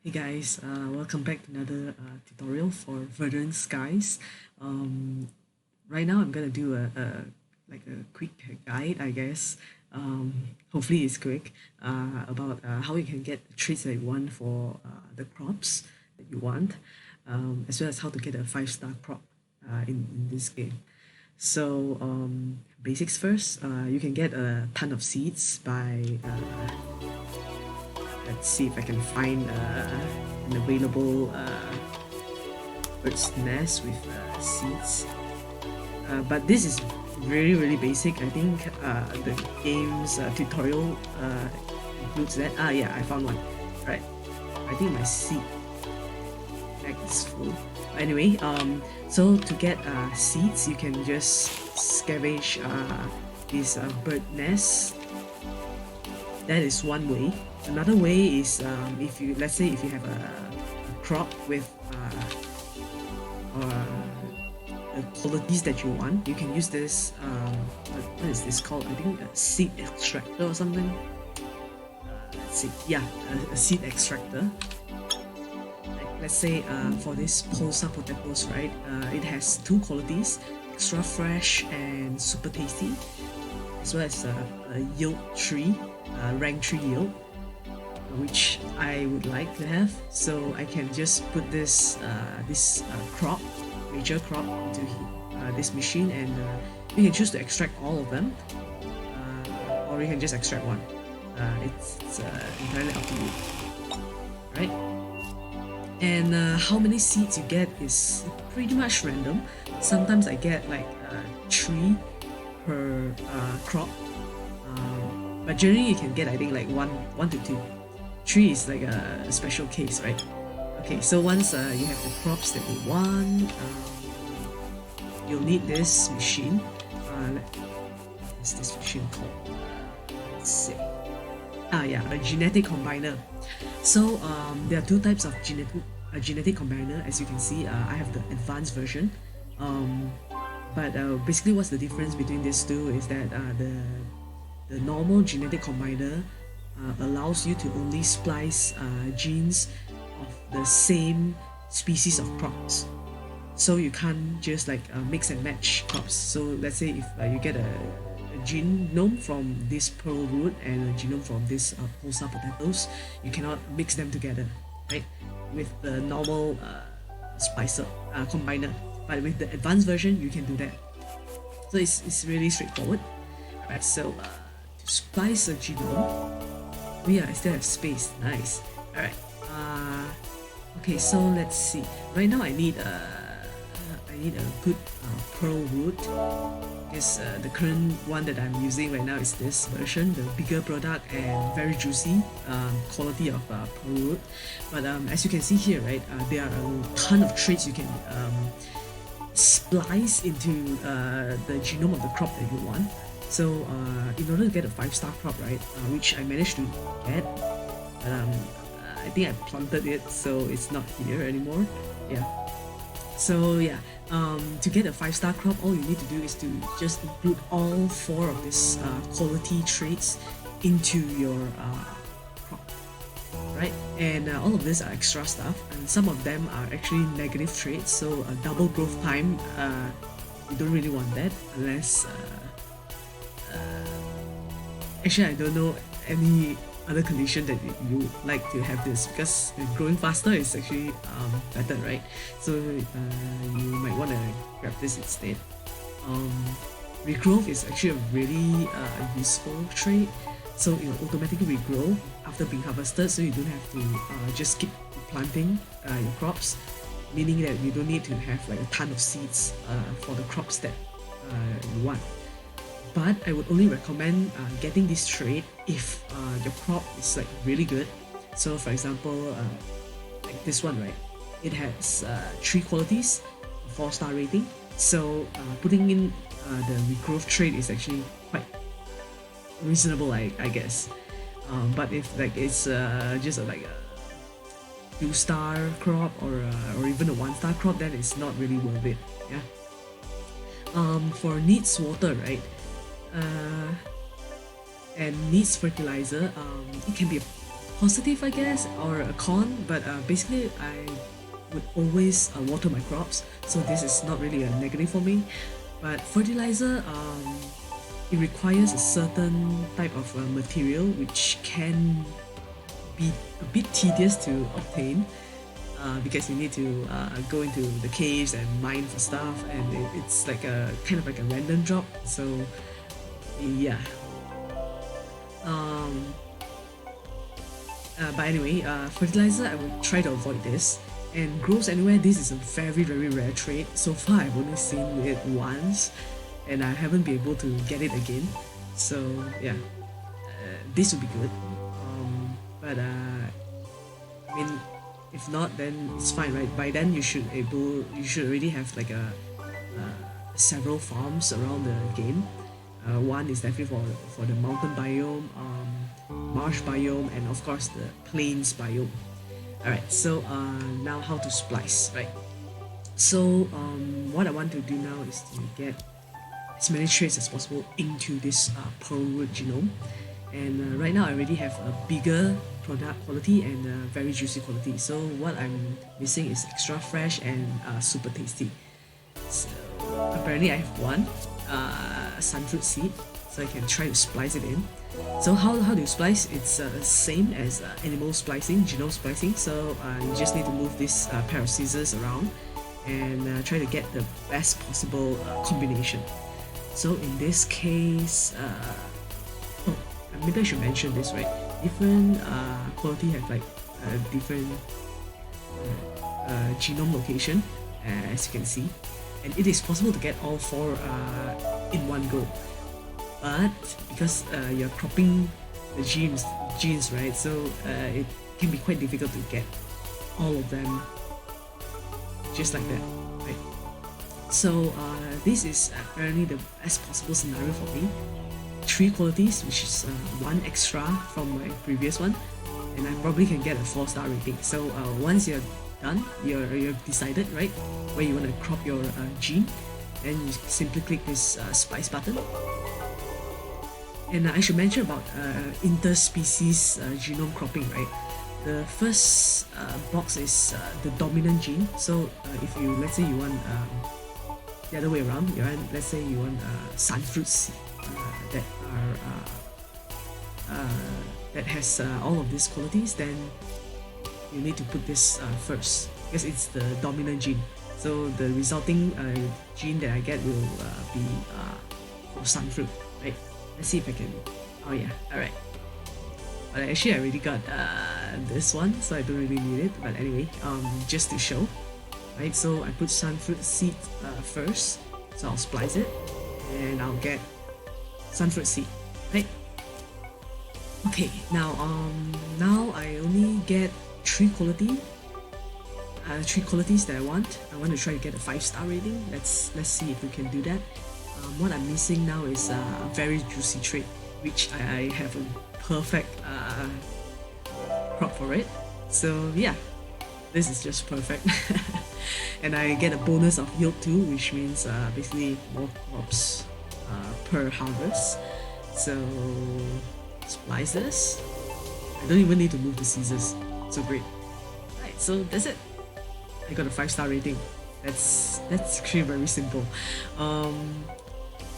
Hey guys, welcome back to another tutorial for Verdant Skies. Right now I'm gonna do a quick guide, I guess. Hopefully it's quick about how you can get the traits that you want for the crops that you want, as well as how to get a 5-star crop in this game. So basics first, you can get a ton of seeds by let's see if I can find an available bird's nest with seeds. But this is really basic. I think the game's tutorial includes that. Ah, yeah, I found one. Right. I think my seed bag is full. Anyway, so to get seeds, you can just scavenge these bird nests. That is one way. Another way is if you, let's say if you have a crop with the qualities that you want, you can use this what is this called? I think a seed extractor or something. Let's see, yeah, a seed extractor. Let's say for this pulsar potatoes, right, it has two qualities: extra fresh and super tasty, as well as a yield tree, rank 3 yield, which I would like to have. So I can just put this crop, major crop, into this machine, and you can choose to extract all of them, or you can just extract one. It's entirely up to you, right? And how many seeds you get is pretty much random. Sometimes I get like 3 per crop, but generally you can get, I think, like one to 2. 3 is like a special case, right? Okay, so once you have the crops that you want, you'll need this machine. What's this machine called? Let's see. Ah, yeah, a genetic combiner. So there are two types of genetic combiner. As you can see, I have the advanced version. But basically, what's the difference between these two is that the normal genetic combiner allows you to only splice genes of the same species of crops. So you can't just like mix and match crops. So let's say if you get a genome from this pearl root and a genome from this pulsar potatoes, you cannot mix them together, right? With the normal splicer combiner. But with the advanced version, you can do that. So it's really straightforward. Alright, so to splice a genome, oh yeah, I still have space. Nice. Alright. Okay, so let's see. Right now I need a good pearl root, because the current one that I'm using right now is this version, the bigger product and very juicy quality of pearl root. But as you can see here, right, there are a ton of traits you can splice into the genome of the crop that you want. So in order to get a 5-star crop, right, which I managed to get, but I think I planted it, so it's not here anymore. Yeah. So yeah, to get a 5-star crop, all you need to do is to just include all 4 of these quality traits into your crop, right? And all of these are extra stuff, and some of them are actually negative traits. So a double growth time, you don't really want that unless actually I don't know any other condition that you would like to have this, because growing faster is actually better, right? So you might want to grab this instead. Regrowth is actually a really useful trait. So it will automatically regrow after being harvested, so you don't have to just keep planting your crops, meaning that you don't need to have like a ton of seeds for the crops that you want. But I would only recommend getting this trait if your crop is like really good. So for example, like this one, right? It has 3 qualities, 4-star rating. So putting in the regrowth trait is actually quite reasonable, I guess. But if like it's just like a 2-star crop or even a 1-star crop, then it's not really worth it. Yeah. For needs water, right? And needs fertilizer, it can be positive, I guess, or a con, but basically I would always water my crops, so this is not really a negative for me. But fertilizer, it requires a certain type of material which can be a bit tedious to obtain, because you need to go into the caves and mine for stuff, and it's like a kind of like a random job. So yeah. Um, but anyway, fertilizer, I will try to avoid this. And grows anywhere, this is a very very rare trait. So far, I've only seen it once, and I haven't been able to get it again. So yeah, this would be good. But I mean, if not, then it's fine, right? By then, you should already have like several farms around the game. One is definitely for the mountain biome, marsh biome, and of course the plains biome. Alright, so now how to splice, right? So what I want to do now is to get as many traits as possible into this pearlwood genome. And right now I already have a bigger product quality and very juicy quality. So what I'm missing is extra fresh and super tasty. So apparently I have one sunfruit seed, so I can try to splice it in. So how do you splice? It's same as animal splicing, genome splicing. So you just need to move this pair of scissors around and try to get the best possible combination. So in this case, oh, maybe I should mention this, right? Different quality have like different genome location, as you can see, and it is possible to get all four in one go. But because you're cropping the genes, right? So it can be quite difficult to get all of them just like that, right? So this is apparently the best possible scenario for me. 3 qualities, which is 1 extra from my previous one, and I probably can get a 4-star rating. So once you're done, you've decided, right, where you want to crop your gene, then you simply click this splice button. And I should mention about interspecies genome cropping, right? The first box is the dominant gene. So if you, let's say you want the other way around, let's say you want sunfruit seed that are that has all of these qualities, then you need to put this first because it's the dominant gene. So the resulting gene that I get will be for sunfruit, right? Let's see if I can. Oh yeah, alright. But actually I already got this one, so I don't really need it. But anyway, just to show, right? So I put sunfruit seed first, so I'll splice it, and I'll get sunfruit seed, right? Okay, now I only get 3 qualities that I want. I want to try to get a 5-star rating. Let's see if we can do that. What I'm missing now is a very juicy trait, which I have a perfect crop for it. So yeah, this is just perfect. And I get a bonus of yield too, which means basically more crops per harvest. So splice this. I don't even need to move the scissors. So great. Right, so that's it. I got a 5-star rating. That's actually very simple.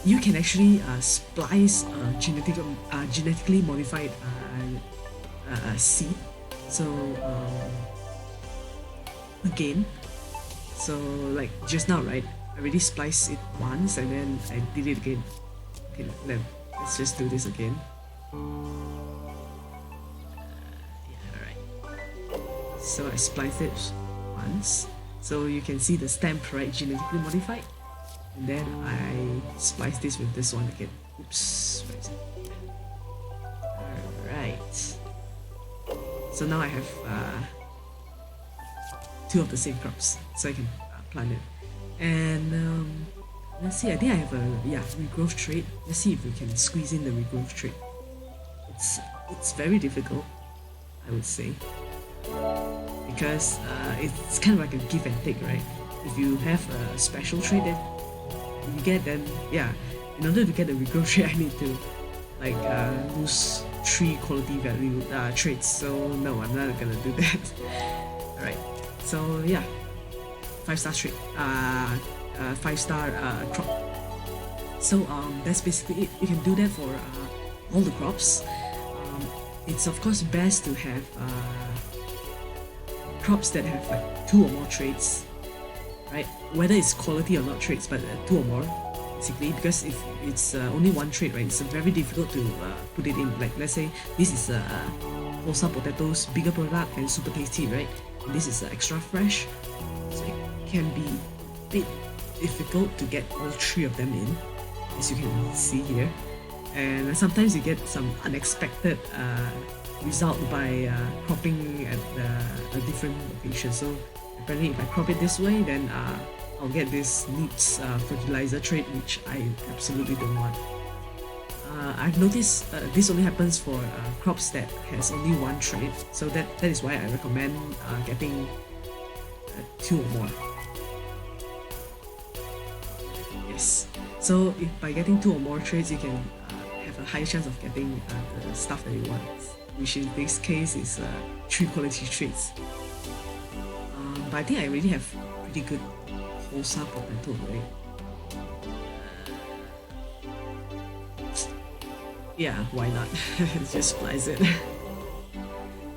You can actually splice genetically modified seed. So again, so like just now, right? I already spliced it once and then I did it again. Okay, let's just do this again. Yeah, alright. So I spliced it once. So you can see the stamp, right? Genetically modified. And then I splice this with this one again. Oops, where is it? Alright. So now I have 2 of the same crops, so I can plant it. And let's see, I think I have a regrowth trait. Let's see if we can squeeze in the regrowth trait. It's very difficult, I would say, because it's kind of like a give and take, right? If you have a special trait that you get, then yeah, in order to get the regrowth trait, I need to like lose 3 quality value traits. So no, I'm not gonna do that. Alright, so yeah, 5-star trait, 5-star crop. So that's basically it. You can do that for all the crops. It's of course best to have crops that have like 2 or more traits, right? Whether it's quality or not traits, but 2 or more, basically. Because if it's only 1 trait, right, it's very difficult to put it in. Like let's say this is Tulsa potatoes, bigger product and super tasty, right? And this is extra fresh, so it can be a bit difficult to get all 3 of them in, as you can see here. And sometimes you get some unexpected result by cropping at a different location. So apparently if I crop it this way, then I'll get this needs fertilizer trait, which I absolutely don't want. I've noticed this only happens for crops that has only 1 trait, so that is why I recommend getting 2 or more. Yes, so if by getting 2 or more traits, you can have a higher chance of getting the stuff that you want, which in this case is 3 quality traits. But I think I already have pretty good Tulsa potato, right? Yeah, why not? Just splice it.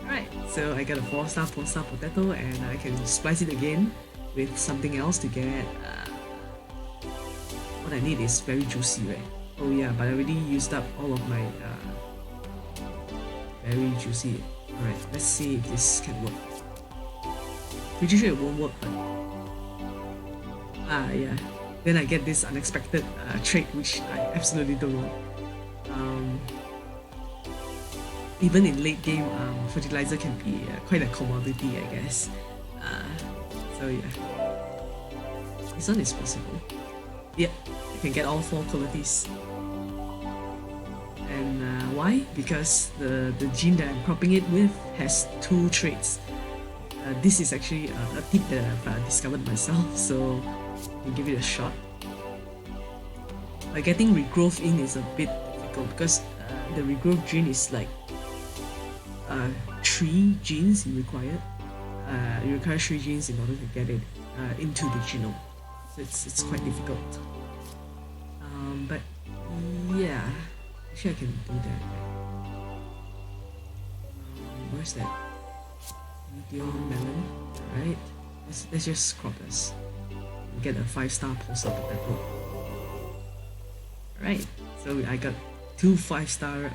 Alright, so I got a 4-star Tulsa potato, and I can splice it again with something else to get what I need is very juicy, right? Oh yeah, but I already used up all of my very juicy. Alright, let's see if this can work. Pretty sure it won't work, but yeah. Then I get this unexpected trait, which I absolutely don't want. Even in late game, fertilizer can be quite a commodity, I guess. So yeah, this one is possible. Yeah, you can get all 4 qualities. And why? Because the gene that I'm cropping it with has 2 traits. This is actually a tip that I've discovered myself, so you can give it a shot. Getting regrowth in is a bit difficult because the regrowth gene is like 3 genes you require. You require 3 genes in order to get it into the genome. So it's quite difficult. But yeah, actually I can do that. Where's that? Medium melon. Alright, let's just crop this. Get a 5-star Tulsa potato. Alright, so I got 2 5-star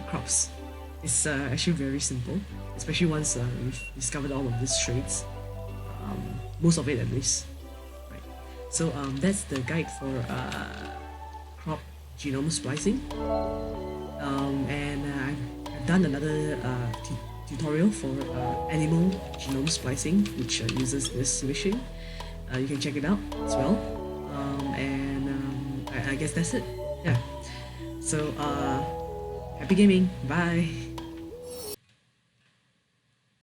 crops. It's actually very simple, especially once we've discovered all of these traits. Most of it at least. Right. So that's the guide for crop genome splicing. And I've done another tutorial for animal genome splicing, which uses this machine. You can check it out as well. I guess that's it. Yeah. So happy gaming. Bye.